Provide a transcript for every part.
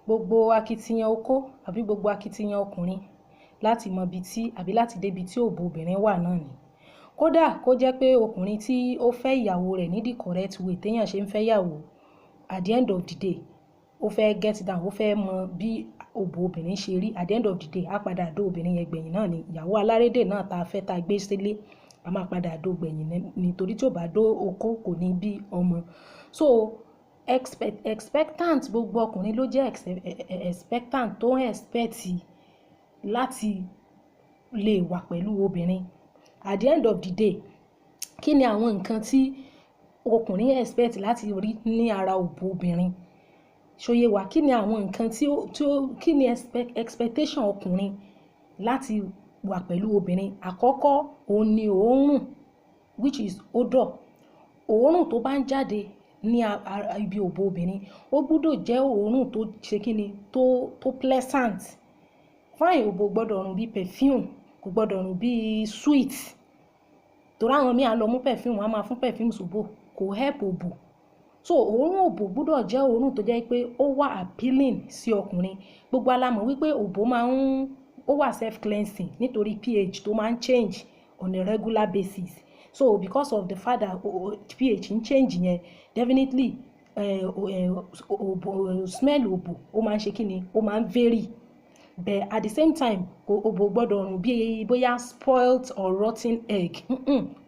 gbogbo akitiyan okó àbí gbogbo akitiyan ọkùnrin láti mọ ibi tí àbí láti débi tí òbò obìnrin wà náà ni. Kódà kó jẹ́ pé ọkùnrin tí ó fẹ́ ìyàwó rẹ̀ ní the correct way téèyàn ṣe ń fẹ́ ìyàwó, at the end of the day ó fẹ́ get down, ó fẹ́ mọ bí òbò obìnrin ṣe rí, at the end of the day á padà dó obìnrin yẹn gbẹ̀yìn náà ni. Ìyàwó alárédè náà tá a fẹ́ tá a gbé sílé a máa padà dó gbẹ̀yìn nítorí tí ò bá dó okó kò ní bí ọmọ. So expectant gbogbo ọkùnrin ló jẹ́ expectant tó ń expect láti lè wà pẹ̀lú obìnrin. At the end of the day kí ni àwọn nǹkan tí ọkùnrin expect láti rí ní ara òbò obìnrin? Ṣóyé wa, kí ni àwọn nǹkan kí ni expectation ọkùnrin láti wà pẹ̀lú obìnrin? Àkọ́kọ́ òun ni òórùn, which is odor. Òórùn tó bá ń jáde ní ibi òbò obìnrin ó gbọ́dọ̀ jẹ́ òórùn tó ṣe kí ni tó pleasant. Fine, òbò gbọ́dọ̀ rùn bí perfume, kò gbọ́dọ̀ rùn bí sweet. Torí àwọn míì á lọ mú perfume, wọ́n á máa fún perfume sóbò, kò help òbò. So òórùn òbò gbọ́dọ̀ jẹ́ òórùn tó jẹ́ pé ó wà appealing sí ọkùnrin. Gbogbo alámọ̀ wípé òbò ó wà self cleansing nítorí pH tó máa ń change on a regular basis. So because of the fact that pH ń change yẹn, definitely smell òbò ó máa ń ṣe kíni, ó máa ń vary. But at the same time òbò gbọ́dọ̀ rùn bí bóyá spoiled or rotten egg.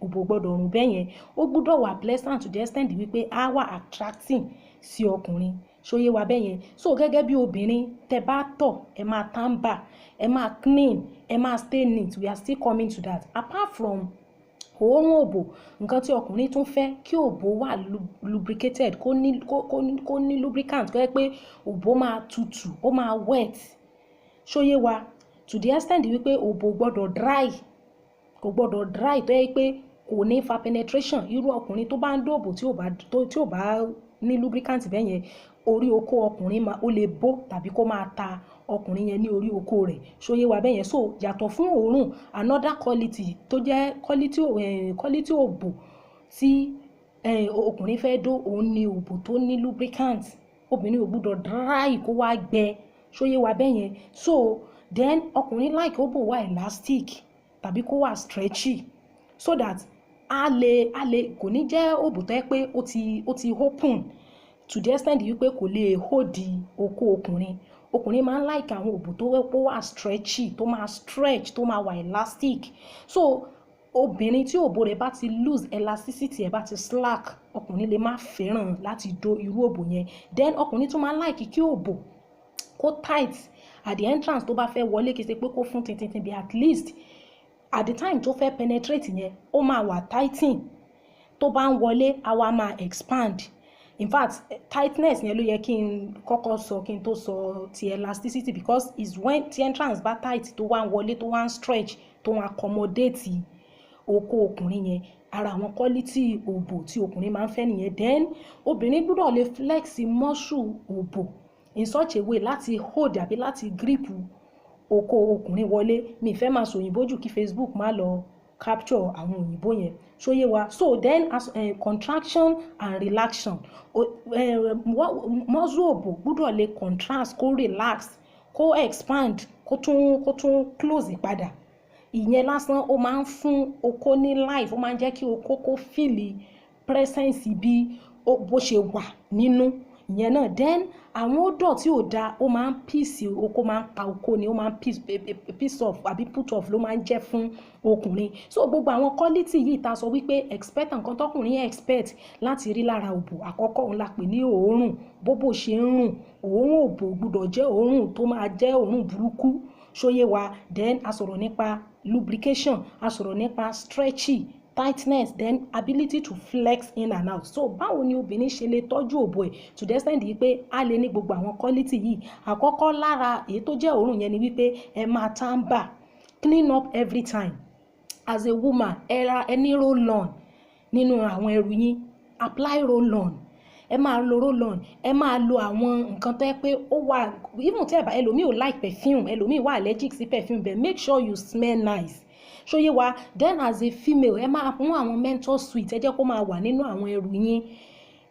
Òbò gbọ́dọ̀ rùn bẹ́ẹ̀ yẹn. Ó gbọ́dọ̀ wà pleasant to the extent wípé á wà attracting sí ọkùnrin. Ṣóyé wa bẹ́ẹ̀ yẹn. So gẹ́gẹ́ bí obìnrin tẹ́ bá tọ̀ ẹ máa tàǹbà, ẹ máa clean, ẹ máa stay neat. We are still coming to that. Apart from òórùn òbò, nǹkan tí ọkùnrin tún fẹ́ kí òbò wà lubricated, kó ní lubricant, kó jẹ́ pé òbò máa tutù, ó máa wet. Ṣóyé wa, to the extent wípé òbò gbọ́dọ̀ dry, kò gbọ́dọ̀ dry tó yẹ pé kò ní fa penetration. Irú ọkùnrin tó bá ń dóbò tí ò bá ní lubricant bẹ́ẹ̀ yẹn, orí okó ọkùnrin ó lè bó tàbí kó máa ta ọkùnrin yẹn ní orí okó rẹ̀. Ṣóyé wa bẹ́ẹ̀ yẹn. So yàtọ̀ fún òórùn, another quality tó jẹ́ quality òbò tí ọkùnrin fẹ́ dó òun ni òbò tó ní lubricant. Obìnrin ò gbọ́dọ̀ dry kó wá gbẹ. Ṣóyé wa bẹ́ẹ̀ yẹn. So then ọkùnrin like òbò wà elastic tàbí kó wà stretchy so that a lè kò ní jẹ́ òbò tó yẹ pé ó ti open to the extent wípé kò lè hold okó ọkùnrin. Ọkùnrin máa ń like àwọn òbò tó wà stretchy, tó máa stretch, tó máa wà elastic. So obìnrin tí òbò rẹ̀ bá ti lose elasticity, ẹ̀ bá ti slack, ọkùnrin lè má fẹ́ràn láti dó irú òbò yẹn. Then ọkùnrin tún máa ń like kí òbò kó tight at the entrance tó bá fẹ́ wọlé, kì í ṣe pé kó fún tintin bí, at least at the time tó fẹ́ penetrate yẹn ó máa wà tighten. Tó bá ń wọlé á wá máa expand. In fact tightness yẹn ló yẹ kí n kọ́kọ́ sọ kí n tó sọ ti elasticity, because is when ti entrance bá tight tó wá ń wọlé tó wá ń stretch tó wá accommodate okó ọkùnrin yẹn. Ara àwọn quality òbò tí ọkùnrin máa ń fẹ́ nìyẹn. Then obìnrin gbọ́dọ̀ lè flex muscle òbò in such a way láti hold àbí láti grip okó ọkùnrin wọlé. Mi fẹ́ máa sọ òyìnbó jù kí Facebook má lọ capture àwọn òyìnbó yẹn. Ṣóyé wa. So then as contraction and relaxation, muscle òbò gbọ́dọ̀ lè contract, kó relax, kó expand, kó tún close padà. Ìyẹn lásán ó máa ń fún okó ní life, ó máa ń jẹ́ kí okó kó feel presence bí bó ṣe wà nínú ìyẹn náà. Then àwọn odor tí ò da ó máa ń piss okó, máa ń pa okó ni, ó máa ń piss off àbí put off ló máa ń jẹ́ fún ọkùnrin. So gbogbo àwọn quality yìí ta sọ wípé expect nǹkan tọkùnrin expect láti rí lára òbò. Àkọ́kọ́ òun la pè ní òórùn, bóbò ṣe ń rùn. Òórùn òbò gbọ́dọ̀ jẹ́ òórùn tó máa jẹ́ òórùn burúkú. Ṣóyé wa. Then a sọ̀rọ̀ nípa lubrication, a sọ̀rọ̀ nípa stretchy, tightness, then ability to flex in and out. So báwo ni obìnrin ṣe lè tọ́jú òbò ẹ̀ to the extent yìí pé a lè ní gbogbo àwọn quality yìí? Àkọ́kọ́ lára èyí tó jẹ́ òórùn yẹn ni wípé ẹ máa tàǹbà, clean up every time. As a woman ẹ ní roll on nínú àwọn ẹrù yín, apply roll on. Ẹ máa lo roll on, ẹ máa lo àwọn nǹkan tó yẹ pé ó wà, even tí ẹlòmíì ò like perfume, ẹlòmíì wà allergic sí perfume, but make sure you smell nice. Ṣóyé wa. Then as a female ẹ máa fún àwọn menthol sweet, ẹ jẹ́ kó máa wà nínú àwọn ẹrù yín.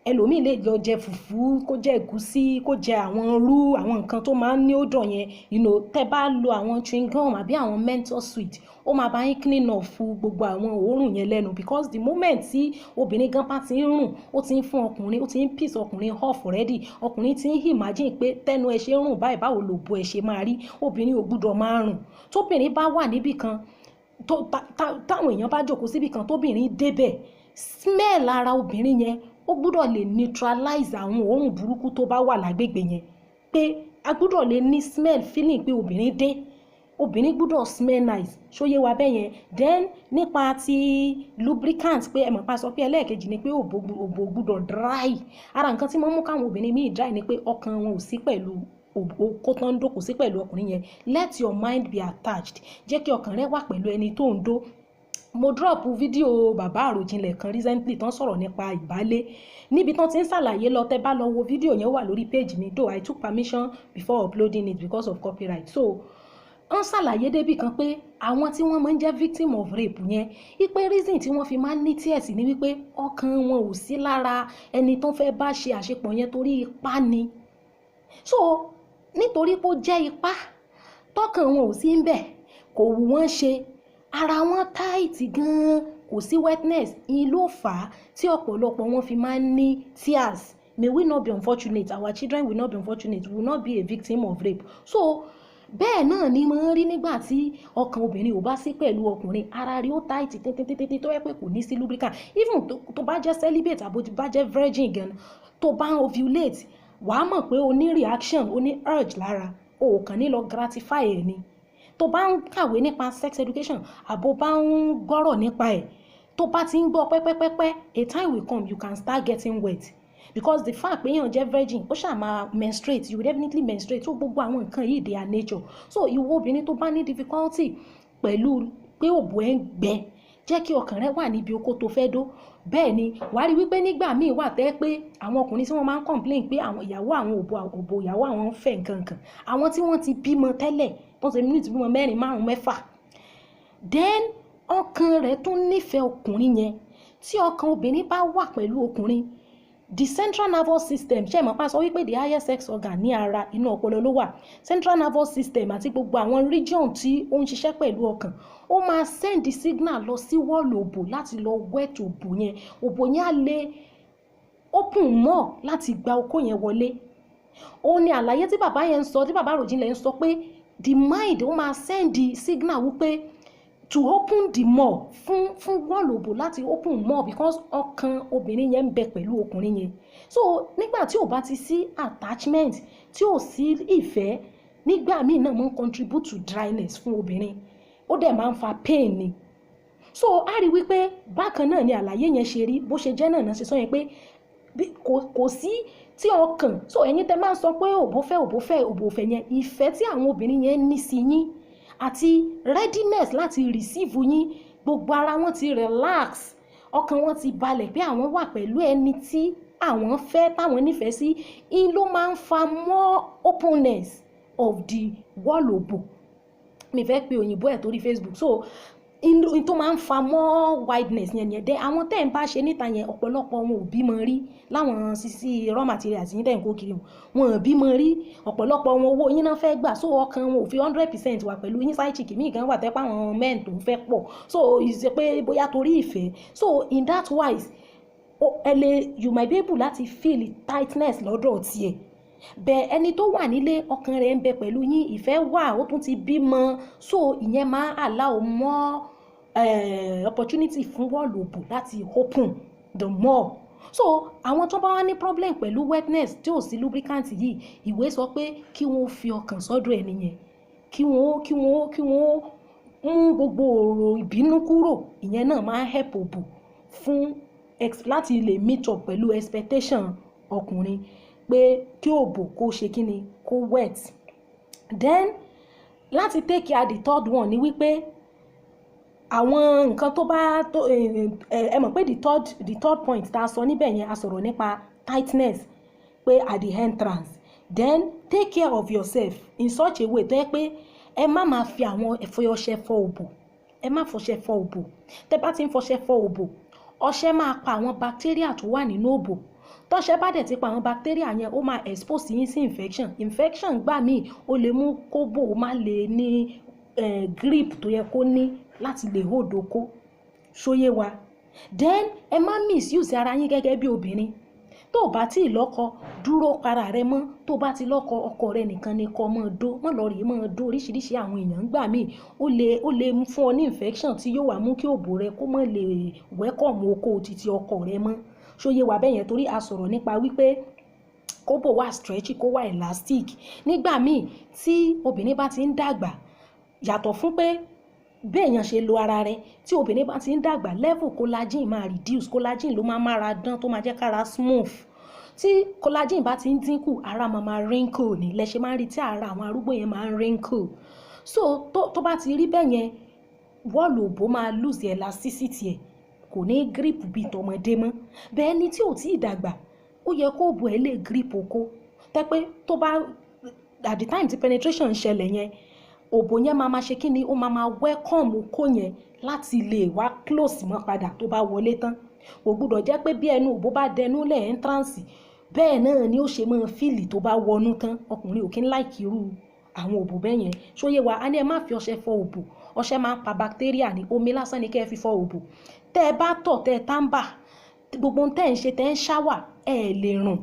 ẹlòmíì lè jọ jẹ fùfú, kó jẹ ẹ̀gúsí, kó jẹ àwọn irú àwọn nǹkan tó máa ń ní odò yẹn, tẹ́ bá lo àwọn chewing gum àbí àwọn menthol sweet, ó máa bá yín clean off gbogbo àwọn òórùn yẹn lẹ́nu, because the moment tí obìnrin gan bá ti ń rùn, ó ti ń fún ọkùnrin, ó ti ń piss ọkùnrin off already. Ọkùnrin ti ń imagine pé tẹnu ẹ ṣe ń rùn báyìí, báwo lòbò ẹ ṣe máa rí. Obìnrin ò gbúdọ̀ máa rùn. Tóbìnrin bá wà níbì kan, táwọn èèyàn bá jókòó síbì kan, tóbìnrin débẹ̀, smell ara obìnrin yẹn ó gbúdọ̀ lè neutralize àwọn òórùn burúkú tó bá wà lágbègbè yẹn. Pé a gbúdọ̀ lè ní smell feeling pé obìnrin dé. Obìnrin gbúdọ̀ smell nice, ṣóyé wa bẹ́ẹ̀ yẹn. Then nípa ti lubricant, pé ẹ mọ̀ pa sọ pé ẹlẹ́ẹ̀kejì ni pé òbò gbúdọ̀ dry. Ara nǹkan tí mo mú káwọn obìnrin míì dry ni pé ọkàn wọn ò sí pẹ̀lú kó tán ń dó, kò sí pẹ̀lú ọkùnrin yẹn. Let your mind be attached. Jẹ́ kí ọkàn rẹ wà pẹ̀lú ẹni tó ń dó. Mo drop fídíò bàbá àròjinlẹ̀ kan recently tán sọ̀rọ̀ nípa ìbálé, níbi tán ti ń ṣàlàyé lọ. Tẹ́ bá lọ wo fídíò yẹn, wà lórí page mi, though I took permission before uploading it because of copyright. So wọ́n ṣàlàyé débì kan pé àwọn tí wọ́n máa ń jẹ́ victim of rape yẹn, wípé reason tí wọ́n fi máa ń ní tears ni wípé ọkàn wọn ò sí lára ẹni tó fẹ́ bá ṣe àṣepọ̀ yẹn, torí ipá ni. So nítorí pé ó jẹ́ ipá, tọkàn wọn ò sí ń bẹ̀, kò wù wọ́n ṣe, ara wọn tight gan-an, kò sí wetness, ìyẹn ló fà á tí ọ̀pọ̀lọpọ̀ wọn fi máa ń ní tears. May we not be unfortunate, our children will not be unfortunate, we will not be a victim of rape. So bẹ́ẹ̀ náà ni mo ń rí nígbà tí ọkàn obìnrin ò bá sí pẹ̀lú ọkùnrin, ara rí ó tight tètè tó yẹ pé kò ní sí lubricant. Even tó bá jẹ́ celibate àbò tó bá jẹ́ virgin gan, tó bá ń ovulate, wàá mọ̀ pé o ní reaction, o ní urge lára, o kàn ní lọ gratify ẹ̀ ni. Tó bá ń kàwé nípa sex education àbò bá ń gbọ́rọ̀ nípa ẹ̀, tó bá ti ń gbọ́ pẹ́pẹ́pẹ́pẹ́, a time will come you can start getting wet. Because the fact pé èèyàn jẹ́ virgin, ó ṣáà máa menstruate, you will definitely menstruate. So gbogbo àwọn nǹkan yìí they are nature. So ìwọ obìnrin tó bá ní difficulty pẹ̀lú pé òbò ẹ̀ ń gbẹ, jẹ́ kí ọkàn rẹ wà níbi okó tó fẹ́ dó. Bẹ́ẹ̀ ni wàá rí wípé nígbà míì wà tẹ́ pé àwọn ọkùnrin tí wọ́n máa ń complain pé àwọn ìyàwó àwọn òbò ìyàwó àwọn ń fẹ́ nǹkan, àwọn tí wọ́n ti bímọ tẹ́lẹ̀, tó ṣe mí ti bímọ 4, 5, 6, then ọkàn rẹ̀ tún nífẹ̀ẹ́ ọkùnrin yẹn. Tí ọkàn obìnrin bá wà pẹ̀lú ọkùnrin, the central nervous system, ṣe mọ̀ pa sọ wípé the highest sex organ ní ara inú ọpọlọ ló wà. Central nervous system àti gbogbo àwọn region tí ó ń ṣiṣẹ́ pẹ̀lú ọkàn, ó máa send the signal lọ sí wall òbò láti lọ wet òbò yẹn. Òbò yẹn á lè open more láti gba okó yẹn wọlé. Ó ní àlàyé tí bàbá yẹn ń sọ, tí bàbá àròjinlẹ̀ ń sọ pé the mind ó máa send the signal wípé to open the more fún wall òbò láti open more, because ọkàn obìnrin yẹn ń bẹ pẹ̀lú ọkùnrin yẹn. So nígbà tí ò bá ti sí attachment, tí ò sí ìfẹ́, nígbà míì náà máa ń contribute to dryness fún obìnrin, ó dẹ̀ máa ń fa pain ni. So a rí wípé bákan náà ni àlàyé yẹn ṣe rí, bó ṣe jẹ́ náà ṣe sọ yẹn pé kò sí tí ọkàn. So ẹ̀yin tẹ́ máa ń sọ pé òbò fẹ́ yẹn, ìfẹ́ tí àwọn obìnrin yẹn ní sí yín àti readiness láti receive yín, gbogbo ara wọn ti relax, ọkàn wọn ti balẹ̀ pé àwọn wà pẹ̀lú ẹni tí àwọn fẹ́, táwọn nífẹ̀ẹ́ sí, in ló máa ń fa more openness of the wall òbò. Mi fẹ́ pe òyìnbó ẹ̀ torí Facebook. So in tó máa ń fa more wideness yẹn dẹ́ àwọn tẹ́ ń bá ṣe níta yẹn, ọ̀pọ̀lọpọ̀ wọn ò bímọ rí láwọn sisi raw materials yín tẹ́ ń kó kiri, wọn ò bímọ rí. Ọ̀pọ̀lọpọ̀ wọn owó yín náà fẹ́ gbà, so ọkàn wọn ò fi 100% wà pẹ̀lú yín. Side chick míì gan wà tẹ́ pé àwọn men tó ń fẹ́ pọ̀, so ìṣe pé bóyá torí ìfẹ́. So in that wise, you might be able láti feel tightness lọ́dọ̀ tiẹ̀. Bẹ́ẹ̀ ẹni tó wà nílé, ọkàn rẹ̀ ń bẹ pẹ̀lú yín, ìfẹ́ wà, ó tún ti bímọ, so ìyẹn máa allow more opportunity fún wall òbò láti open the more. So àwọn tó bá wá ní problem pẹ̀lú wetness tí ò sí lubricant yìí, ìwé sọ pé kí wọ́n fi ọkàn sọ́dọ̀ ẹni yẹn, kí wọ́n mú gbogbo ọ̀rọ̀ ìbínú kúrò. Ìyẹn náà máa help òbò fún láti lè meet up pẹ̀lú expectation ọkùnrin pé kí òbò kó ṣe kíni, kó wet. Then láti take care the third one ni wípé àwọn nǹkan tó bá ẹ mọ̀ pé the third point tá a sọ níbẹ̀ yẹn, a sọ̀rọ̀ nípa tightness pé at the entrance. Then take care of yourself in such a way tó yẹ pé ẹ má máa fi àwọn ọṣẹ fọ òbò, ẹ má fọṣẹ fọ òbò. Tẹ́ bá ti ń fọṣẹ fọ òbò, ọṣẹ máa pa àwọn bacteria tó wà nínú òbò. tọ́ṣẹ́ bá dẹ̀ ti pa àwọn bacteria yẹn ó máa expose yín sí infection gbà míì ó lè mú kóbò má lè ní grip tó yẹ kó ní láti lè hold okó ṣóyé wa. Then ẹ má misuse ara yín gẹ́gẹ́ bí obìnrin. Tó bá tí ì lọ́kọ dúró para rẹ mọ́, tó bá ti lọ́kọ ọkọ rẹ nìkan ni kó mọ́ dó, mọ́ lọ rí mọ́ dó oríṣiríṣi àwọn èèyàn gbà míì ó lè fún ọ ní infection tí yóò wá mú kí òbò rẹ kó mọ́ lè welcome okó títí ọkọ rẹ mọ́ ṣóyé wa bẹ́yẹn. torí a sọ̀rọ̀ nípa wípé kóbò wà stretchy kó wà elastic. Nígbà míì tí obìnrin bá ti ń dàgbà, yàtọ̀ fún pé béèyàn ṣe lo ara rẹ, tí obìnrin bá ti ń dàgbà level collagen máa reduce. Collagen ló máa mára dán tó máa jẹ́ kára smooth. Tí collagen bá ti ń dínkù ara máa wrinkle ní lẹ́ṣẹ̀ máa ń rí tí ara àwọn arúgbó yẹn máa ń wrinkle. So tó bá ti rí bẹ́yẹn wọ́ọ̀lù òbò máa lose elasticity ẹ̀, kò ní grip bíi tọmọdé mọ́. Bẹ́ẹ̀ ni tí ò tí ì dàgbà ó yẹ kó òbò ẹ̀ lè grip okó tẹ́ pé tó bá at the time tí penetration ń ṣẹlẹ̀ yẹn òbò yẹn máa ṣe kí ni ó máa welcome okó yẹn láti lè wá close mọ́ padà tó bá wọlé tán. Kò gbúdọ̀ jẹ́ pé bí ẹnu òbò bá dẹnu lẹ̀ entrance bẹ́ẹ̀ náà ni ó ṣe máa fíìlì tó bá wọnú tán. Ọkùnrin ò kí ń like irú àwọn òbò bẹ́ẹ̀ yẹn ṣóyé wa. A ní ẹ má fi ọṣẹ fọ òbò, ọṣẹ máa ń pa bacteria ní, omi lásán ni kẹ́ ẹ fi fọ òbò. Tẹ́ ẹ bá tọ̀ tẹ́ ẹ tàǹbà gbogbo tẹ́ ẹ ń ṣe tẹ́ ẹ ń ṣáwà ẹ lè rùn.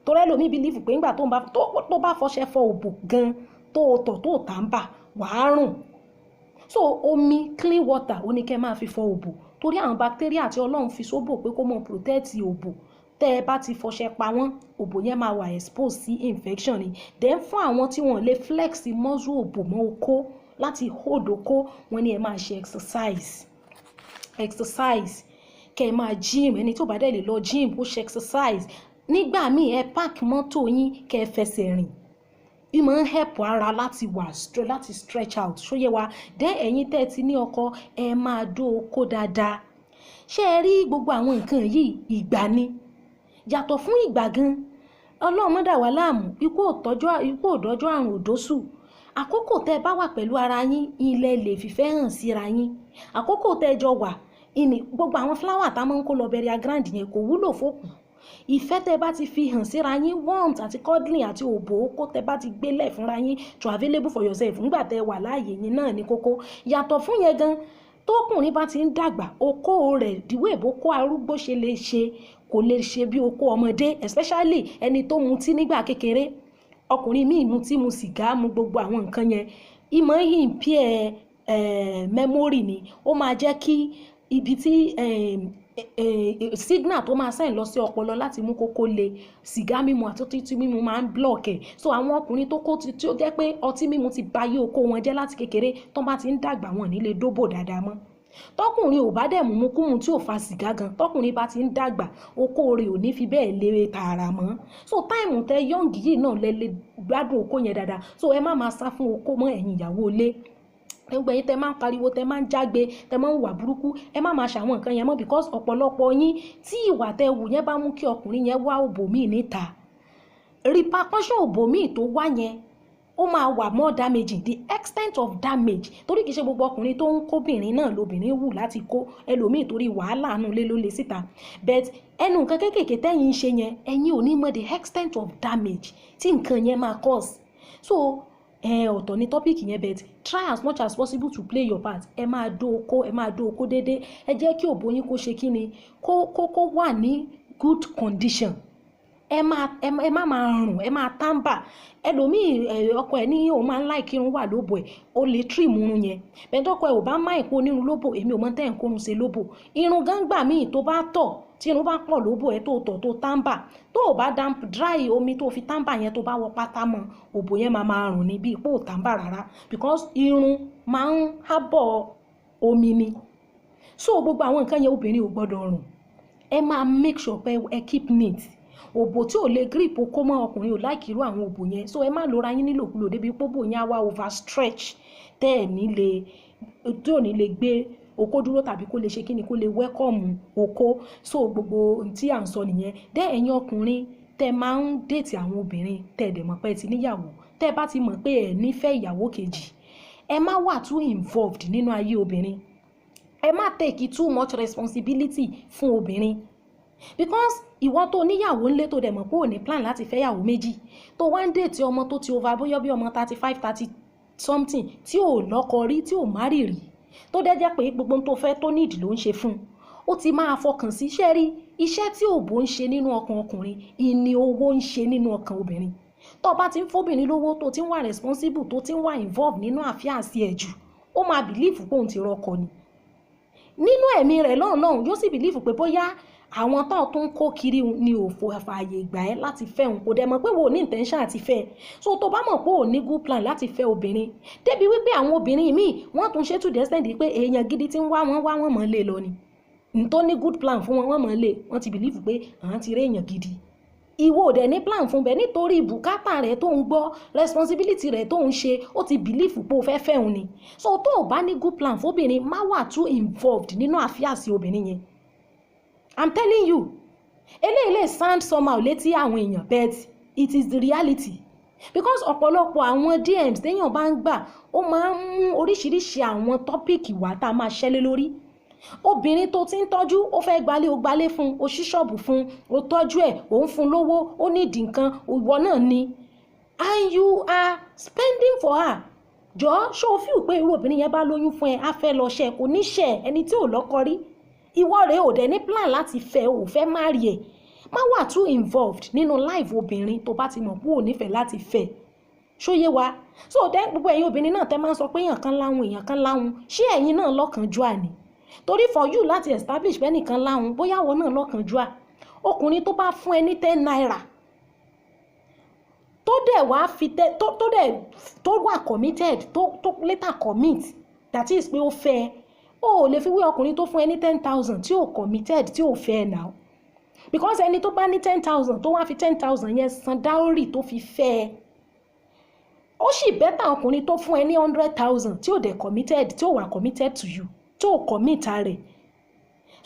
Torí ẹlòmíì believe pé nígbà tó bá fọṣẹ fọ òbò gan tó tọ̀ tó tàǹbà wàá rùn. So omi clean water ó ní kẹ́ máa fi fọ òbò torí àwọn bacteria tí Ọlọ́run fi sóbò pé kó mọ protect òbò. Tẹ́ ẹ bá ti fọṣẹ pa wọ́n òbò yẹn máa wà expose sí infection ni. Then fún àwọn tí wọ́n lè flex muscle òbò mọ́ okó láti hold okó wọ́n ní ẹ máa ṣe exercise kẹ́ ẹ máa gym. Ẹni tó bá dẹ̀ lè lọ gym ó ṣe exercise. Nígbà míì ẹ park mọ́tò yín kẹ́ ẹ fẹsẹ̀ rìn, bí máa ń help ara láti stretch out ṣóyé wa. Then ẹ̀yin tẹ́ ẹ ti ní ọkọ ẹ máa dó okó dáadáa. Ṣé ẹ rí gbogbo àwọn nǹkan yìí ìgbà ni yàtọ̀ fún ìgbà gan. Ọlọ́run má dà wá láàmú, ikú òdọ́jọ́ àrùn òdóṣù. Àkókò tẹ́ ẹ bá wà pẹ̀lú ara yín ilẹ̀ lè fìfẹ́ hàn síra yín. Àkókò tẹ́ ẹ jọ wà gbogbo àwọn flower tá máa ń kó lọ burial ground yẹn kò wúlò fókù. Ìfẹ́ tẹ́ bá ti fi hàn síra yín warmth àti cuddling àti òbò okó tẹ́ bá ti gbélẹ̀ fúnra yín to available for yourself nígbà tẹ́ wà láàyè yín náà ní kókó. Yàtọ̀ fún yẹn gan tókùnrin bá ti ń dàgbà okó rẹ̀ dìwé ìbókó arúgbó ṣe lè ṣe kò lè ṣe bí okó ọmọdé especially ẹni tó mutí nígbà kékeré. Ọkùnrin míì mutí mu sìgá mu gbogbo àwọn nǹkan yẹn ìmọ̀ yìí ń pẹ́ memory ni. Ó máa jẹ́ kí ibi tí signal tó máa send lọ sí ọpọlọ láti mú kókó le sìgá mímu àti ọtí mímu máa ń block ẹ̀. So àwọn ọkùnrin tó kó tí ó jẹ́ pé ọtí mímu ti ba yé okó wọn jẹ́ láti kékeré tó bá ti ń dàgbà wọn ní lè dóbò dáadáa mọ́. Tọkùnrin ò bá dẹ̀ mú kúmu tí ò fa sìgá gan tọkùnrin bá ti ń dàgbà okó rẹ̀ ò ní fi bẹ́ẹ̀ lè tààrà mọ́. So táìmù tẹ young yìí náà lè gbádùn okó yẹn dáadáa. So ẹ má máa sá fún okó mọ́ ẹ̀yin ìyàwó ilé. Ẹgbẹ́ yín tẹ máa ń pariwo tẹ máa ń jágbe tẹ máa ń wà burúkú ẹ má máa ṣàwọn nǹkan yẹn mọ́ because ọ̀pọ̀lọpọ̀ yín tí ìwà tẹ wù yẹn bá mú kí ọkùnrin yẹn wá òbò míì níta repercussion òbò míì tó wá yẹn ó máa wà more damaging the extent of damage torí kìí ṣe gbogbo ọkùnrin tó ń kóbìnrin náà lóbìnrin wù láti kó ẹlòmíì torí wàhálà àánú lé ló lè síta but ẹnu nǹkan kéékèèké tẹ́yìn ń ṣe yẹn ẹ̀yin ò ní mọ̀ the extent of damage tí nǹkan yẹn máa cause. So ọ̀tọ̀ ní tọ́pìkì yẹn but try as much as possible to play your part. Ẹ máa dó okó déédéé. Ẹ jẹ́ kí òbò yín kó ṣe kí ni kó wà ní good condition. Ẹ má máa rùn ẹ máa tàǹbà. Ẹlòmíì ọkọ ẹ̀ ní òun máa ń láì kírun wà lóbò ẹ̀ ó lè trim irun yẹn bẹ́ẹ̀ tọ́kọ ẹ̀ ò bá máa ìpò onírun lóbò èmi ò mọ̀ tẹ́ ẹ̀ ń kórun ṣe lóbò. Irun gángba míì tó bá tọ̀ tí irun bá pọ̀ lóbò ẹ̀ tó tọ̀ tó tàǹbà tó ò bá damp dry omi tó fi tàǹbà yẹn tó bá wọ pátá mọ́ òbò yẹn máa rùn ní bí ipò tàǹbà rárá because irun máa ń hábọ̀ omi ni. So gbogbo àwọn nǹkan yẹn obìnrin ò gbọ́dọ̀ rùn. Ẹ máa make sure pé ẹ keep neat. Òbò tí ò lè grip okó mọ́ ọkùnrin ò láìkì irú àwọn òbò yẹn. So ẹ má lora yín nílòkulò débi pé òbò yẹn á wá overstretch tẹ́ tí ò ní lè gbé okó dúró tàbí kó lè ṣe kíni kó lè welcome okó. So gbogbo tí à ń sọ nìyẹn. Dẹ́ ẹ̀yin ọkùnrin tẹ́ máa ń date àwọn obìnrin tẹ́ dẹ̀ mọ̀ pé ti níyàwó tẹ́ bá ti mọ̀ pé ẹ nífẹ̀ẹ́ ìyàwó kejì ẹ má wà too involved nínú ayé obìnrin. Ẹ má take too much responsibility fún obìnrin. because ìwọ tó níyàwó ńlé tó dẹ̀ mọ̀ pé ò ní plan láti fẹ́ yàwó méjì tó wá ń dètí ọmọ tó ti over bóyá bí ọmọ 35 30 something tí ò lọ́kọ rí tí ò márì rí tó dẹ̀ jẹ́ pé gbogbo tó fẹ́ tó nídìí ló ń ṣe fún un ó ti máa fọkàn sí iṣẹ́ rí iṣẹ́ tí òbó ń ṣe nínú ọkàn ọkùnrin ìní owó ń ṣe nínú ọkàn obìnrin tó bá ti ń fóbìnrin lówó tó ti ń wà responsible tó ti ń wà involved nínú àfíàsí ẹ̀ jù ó máa bìlífù pé òun ti rọ́kọ ni nínú ẹ̀mí rẹ̀ lọ́hùn yóò sì bìlífù pé bóyá àwọn tó ń kó kiri ni ò fààyè gbà ẹ́ láti fẹ́ òun kò dẹ̀ mọ̀ pé wo ní intention àti fẹ́ so tó bá mọ̀ pé ò ní good plan láti fẹ́ obìnrin débi wípé àwọn obìnrin míì wọ́n tún ṣe to the extent pé èèyàn gidi tí ń wá wọn mọ̀ lé lọ ni tó ní good plan fún wọn mọ̀ lé wọ́n ti bìlífù pé àwọn ti rí èèyàn gidi ìwọ ò dẹ̀ ní plan fún bẹ́ẹ̀ nítorí bùkátà rẹ̀ tó ń gbọ́ responsibility rẹ̀ tó ń ṣe ó ti bìlífù pé ó fẹ́ fẹ́ òun ni so tó o bá ní good plan fóbìnrin má wà too involved nínú àfíàsí obìnrin yẹn I'm telling you eléyìí lè sound somehow létí àwọn èèyàn but it is the reality because ọ̀pọ̀lọpọ̀ àwọn DMs téèyàn bá ń gbà ó máa ń mú oríṣiríṣi àwọn tọ́pìkì wá tá a máa ṣẹ́lé lórí obìnrin tó ti ń tọ́jú ó fẹ́ gbalé ó gbalé fún ó ṣí ṣọ́ọ̀bù fún ó tọ́jú ẹ̀ ó ń fún lówó ó nídìí nǹkan ìwọ náà ni and you are spending for her jọ ṣó o fíù pé irú obìnrin yẹn bá lóyún fún ẹ á fẹ́ lọ ṣe kò ní ṣe ẹni tí ò lọ́kọ rí ìwọ rẹ̀ ò dẹ̀ ní plan láti fẹ́ ò fẹ́ marry ẹ̀ má wà too involved nínú life obìnrin tó bá ti mọ̀ pé ò nífẹ̀ẹ́ láti fẹ́ ṣóyé wa so then gbogbo ẹ̀yin obìnrin náà tẹ́ máa ń sọ pé èèyàn kan láhùn ṣé ẹ̀yin náà lọ́kànjúà ni torí for you láti establish pé nìkan láhùn bóyá wọn náà lọ́kànjúà ọkùnrin tó bá fún ẹ ní 10 naira tó dẹ̀ wá fi tó wà committed tó later commit that is pé ó fẹ́ o ò lè fi wé ọkùnrin tó fún ẹ ní 10,000 tí ò committed tí ò fẹ́ now because ẹni tó bá ní 10,000 tó wá fi 10,000 yẹn san dowry tó fi fẹ́ ẹ ó sì bẹ́tà ọkùnrin tó fún ẹ ní 100,000 tí ò dẹ̀ committed tí ò wà committed to you tí ò commit rẹ̀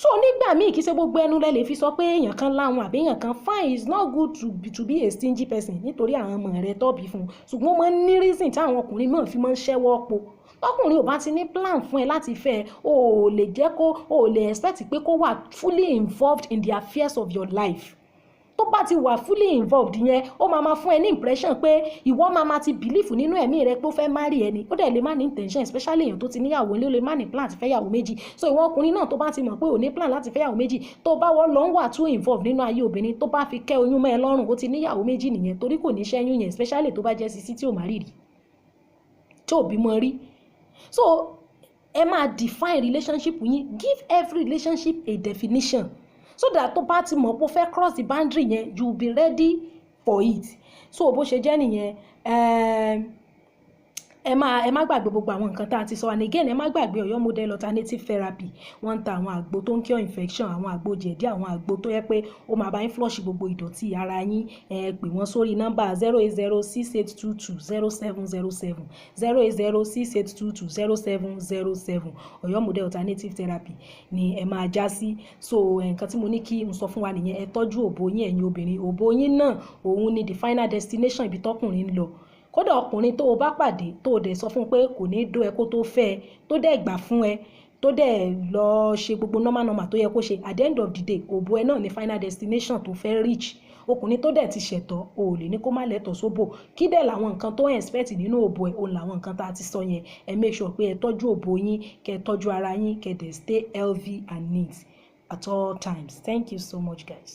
so nígbà míì kì í ṣe gbogbo ẹnu lẹ lè fi sọ pé èèyàn kan láwọn àbí èèyàn kan fine it's not good to be a stingy person nítorí àwọn ọmọ rẹ tọ́bi fún un ṣùgbọ́n ó máa ń ní reason tí àwọn ọkùnrin náà fi máa ń ṣẹ́wọ́ po tọkùnrin ò bá ti ní plan fún ẹ láti fẹ́ o ò lè jẹ́ kó o ò lè expect pé kó wà fully involved in the affairs of your life tó bá ti wà fully involved yẹn ó máa fún ẹ ní impression pé ìwọ máa ti believe nínú ẹ̀mí rẹ pé ó fẹ́ marry ẹni ó dẹ̀ lè má ní intention especially èèyàn tó ti níyàwó ilé ó lè má ní plan láti fẹ́ yàwó méjì so ìwọ ọkùnrin náà tó bá ti mọ̀ pé ò ní plan láti fẹ́ yàwó méjì tó bá wọ́n lọ ń wà too involved nínú ayé obìnrin tó bá fi kẹ́ oyún mọ́ ẹ lọ́rùn ó ti níyàwó méjì nìyẹn torí kò ní ṣẹ́yún yẹn especially tó bá jẹ́ sisi tí ò má rí rí tí ò bímọ rí so ẹ máa define relationship yín give every relationship a definition so that tó bá ti mọ̀ pé ó fẹ́ cross the boundary yẹn you will be ready for it so bó ṣe jẹ́ nìyẹn ẹ má gbàgbé gbogbo àwọn nǹkan tá a ti sọ and again ẹ má gbàgbé Ọ̀yọ́ model alternative therapy wọ́n ń ta àwọn àgbo tó ń cure infection àwọn àgbo jẹ̀dí àwọn àgbo tó yẹ pé ó máa bá yín flush gbogbo ìdọ̀tí ara yín ẹ pè wọ́n sórí nọ́mbà 08068220707 08068220707 Ọ̀yọ́ model alternative therapy ni ẹ máa já sí so nǹkan tí mo ní kí n sọ fún wa nìyẹn ẹ tọ́jú òbò yín ẹ̀yin obìnrin òbò yín náà òun ni the final destination ibi tọkùnrin ń lọ kódà ọkùnrin tó o bá pàdé tó o dẹ̀ sọ fún pé kò ní dó ẹ kó tó fẹ́ ẹ tó dẹ̀ gbà fún ẹ tó dẹ̀ lọ ṣe gbogbo normal tó yẹ kó ṣe at the end of the day òbò ẹ náà ní final destination tó fẹ́ reach ọkùnrin tó dẹ̀ ti ṣẹ̀tọ́ o ò lè ní kó má lẹ́tọ̀ọ́ sóbò kí dẹ̀ làwọn nǹkan tó expect nínú òbò ẹ òun làwọn nǹkan tá a ti sọ yẹn ẹ make sure pé ẹ tọ́jú òbò yín kẹ́ ẹ tọ́jú ara yín kẹ́ ẹ dẹ̀ stay healthy and neat at all times. Thank you so much guys.